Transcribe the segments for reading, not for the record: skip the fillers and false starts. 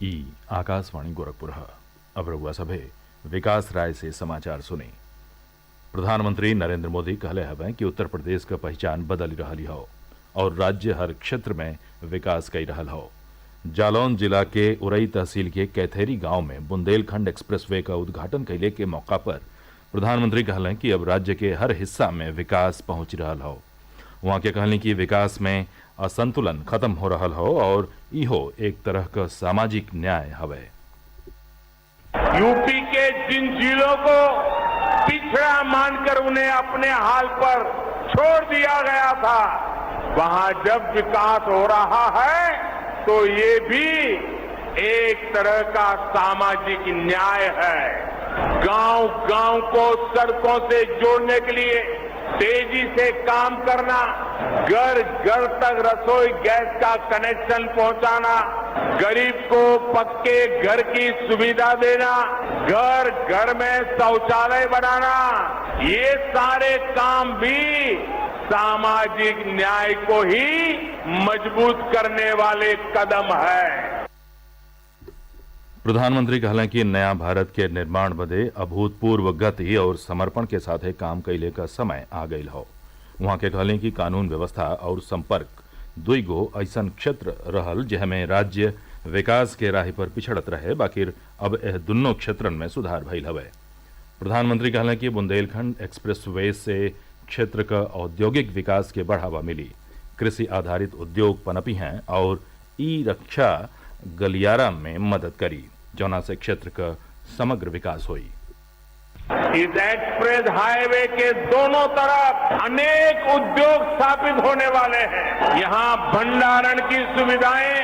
ई आकाशवाणी गोरखपुर। अब रउआ सभे विकास राय से समाचार सुनी। प्रधानमंत्री नरेंद्र मोदी कहले हवे कि उत्तर प्रदेश का पहचान बदल रही हो और राज्य हर क्षेत्र में विकास कई रहल हो। जालौन जिला के उरई तहसील के कैथेरी गांव में बुंदेलखंड एक्सप्रेसवे का उद्घाटन कैले के मौका पर प्रधानमंत्री कहलें कि अब राज्य के हर हिस्सा में विकास पहुंच रहा हो। वहां के कहलें कि विकास में असंतुलन खत्म हो रहा हो और इहो एक तरह का सामाजिक न्याय हवे। यूपी के जिन जिलों को पिछड़ा मानकर उन्हें अपने हाल पर छोड़ दिया गया था, वहां जब विकास हो रहा है तो ये भी एक तरह का सामाजिक न्याय है। गांव गांव को सड़कों से जोड़ने के लिए तेजी से काम करना, घर घर तक रसोई गैस का कनेक्शन पहुंचाना, गरीब को पक्के घर की सुविधा देना, घर घर में शौचालय बनाना, ये सारे काम भी सामाजिक न्याय को ही मजबूत करने वाले कदम है। प्रधानमंत्री कहलें कि नया भारत के निर्माण बदे अभूतपूर्व गति और समर्पण के साथ काम कैले का समय आ गई हो। वहां के कहलें कि कानून व्यवस्था और संपर्क दुई गो ऐसन क्षेत्र रहल जिसमें राज्य विकास के राह पर पिछड़त रहे, बाकी अब यह दोनों क्षेत्रन में सुधार भइल हवे। प्रधानमंत्री कहलें कि बुंदेलखंड एक्सप्रेसवे से क्षेत्र का औद्योगिक विकास के बढ़ावा मिली, कृषि आधारित उद्योग पनपी हैं और ई रक्षा गलियारा में मदद करी, जौना से क्षेत्र का समग्र विकास हुई। इस एक्सप्रेस हाईवे के दोनों तरफ अनेक उद्योग स्थापित होने वाले हैं। यहाँ भंडारण की सुविधाएं,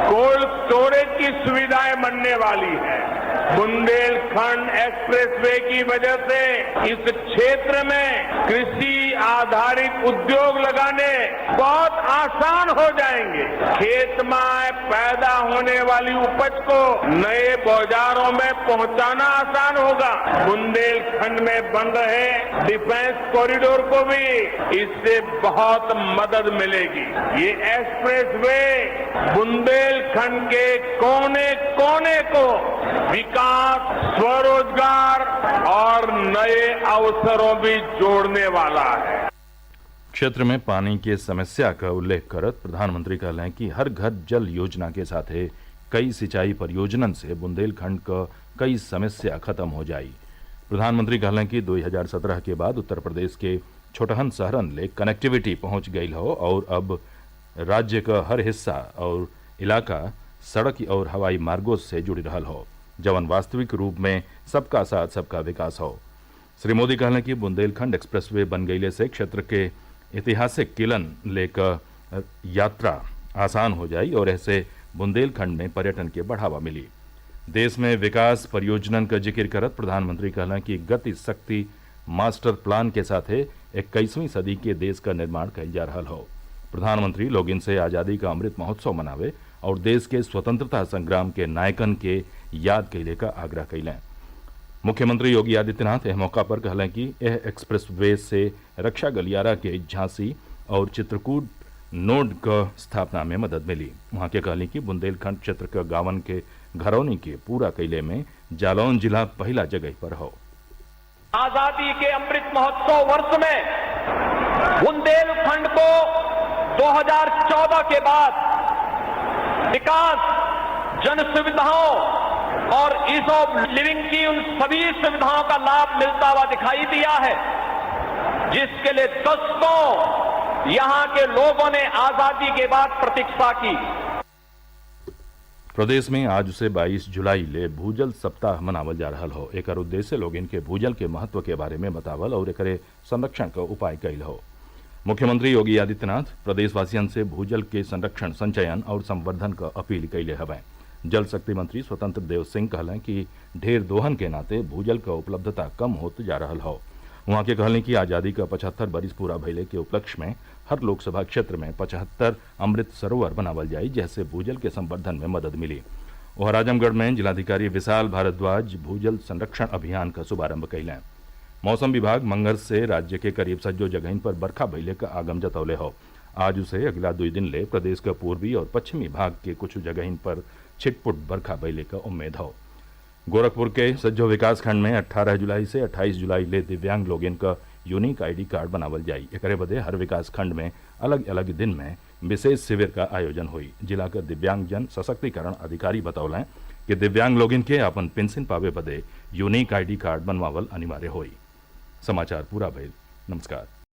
कोल्ड स्टोरेज की सुविधाएं बनने वाली है। बुंदेलखंड एक्सप्रेसवे की वजह से इस क्षेत्र में कृषि आधारित उद्योग लगाने बहुत आसान हो जाएंगे। खेत में पैदा होने वाली उपज को नए बाजारों में पहुंचाना आसान होगा। बुंदेलखंड में बन रहे डिफेंस कॉरिडोर को भी इससे बहुत मदद मिलेगी। ये एक्सप्रेसवे बुंदेलखंड के कोने कोने को विकास, स्वरोजगार और नए अवसरों भी जोड़ने वाला है। क्षेत्र में पानी की समस्या का उल्लेख करत प्रधानमंत्री कहलें कि हर घर जल योजना के साथ कई सिंचाई परियोजनन से बुंदेलखंड का कई समस्या खत्म हो जाई। प्रधानमंत्री कहलें कि 2017 के बाद उत्तर प्रदेश के छोटहन शहरन ले कनेक्टिविटी पहुंच गई हो और अब राज्य का हर हिस्सा और इलाका सड़क और हवाई मार्गों से जुड़ी रहल हो, जवन वास्तविक रूप में सबका साथ सबका विकास हो। श्री मोदी कहलें कि बुंदेलखंड एक्सप्रेसवे बन गईले से क्षेत्र के ऐतिहासिक किलन लेकर यात्रा आसान हो जाई और ऐसे बुंदेलखंड में पर्यटन के बढ़ावा मिली। देश में विकास परियोजनन का जिक्र करत प्रधानमंत्री कहलें कि गति शक्ति मास्टर प्लान के साथ 21वीं सदी के देश का निर्माण कइल जा रहा हो। प्रधानमंत्री लोग इनसे आज़ादी का अमृत महोत्सव मनावे और देश के स्वतंत्रता संग्राम के नायकन के याद कैले का आग्रह कैलें। मुख्यमंत्री योगी आदित्यनाथ यह मौका पर कहलें कि यह एक्सप्रेस वे से रक्षा गलियारा के झांसी और चित्रकूट नोड का स्थापना में मदद मिली। वहां के कहलें कि बुंदेलखंड क्षेत्र का गावन के घरौनी के पूरा कैले में जालौन जिला पहला जगह पर हो। आजादी के अमृत महोत्सव वर्ष में बुंदेलखंड को 2014 के बाद विकास, जन सुविधाओं और ईज ऑफ लिविंग की उन सभी सुविधाओं का लाभ मिलता हुआ दिखाई दिया है, जिसके लिए दशकों यहां के लोगों ने आजादी के बाद प्रतीक्षा की। प्रदेश में आज से 22 जुलाई ले भूजल सप्ताह मनावल जा रहा हो। एक उद्देश्य लोग इनके भूजल के महत्व के बारे में बतावल और एक संरक्षण का उपाय कैल हो। मुख्यमंत्री योगी आदित्यनाथ प्रदेशवासियों से भूजल के संरक्षण, संचयन और संवर्धन का अपील कैले हवें। जल शक्ति मंत्री स्वतंत्र देव सिंह कहलें कि ढेर दोहन के नाते भूजल का उपलब्धता कम होत जा रहा हो। वहां के कहलें कि आज़ादी का 75 बरिस पूरा भइले के उपलक्ष्य में हर लोकसभा क्षेत्र में 75 अमृत सरोवर बनावल जाई, जैसे भूजल के संवर्धन में मदद मिली। वह आजमगढ़ में जिलाधिकारी विशाल भारद्वाज भूजल संरक्षण अभियान का शुभारंभ कैलें। मौसम विभाग मंगल से राज्य के करीब सज्जो जगहिन पर बरखा भइले का आगम जतौले हो। आज से अगला 2 दिन ले प्रदेश का पूर्वी और पश्चिमी भाग के कुछ जगहिन पर छिटपुट बरखा बैले का उम्मीद हो। गोरखपुर के सज्जो विकास खंड में 18 जुलाई से 28 जुलाई ले दिव्यांग लोग इनका यूनिक आईडी कार्ड बनावल जाई। एकरे बदे हर विकास खंड में अलग अलग दिन में विशेष शिविर का आयोजन हुई। जिला का दिव्यांग जन सशक्तिकरण अधिकारी बतौलें कि दिव्यांग लोग इनके अपन पेंशन पावे बदे यूनिक आईडी कार्ड बनवावल अनिवार्य हुई। समाचार पूरा भइल। नमस्कार।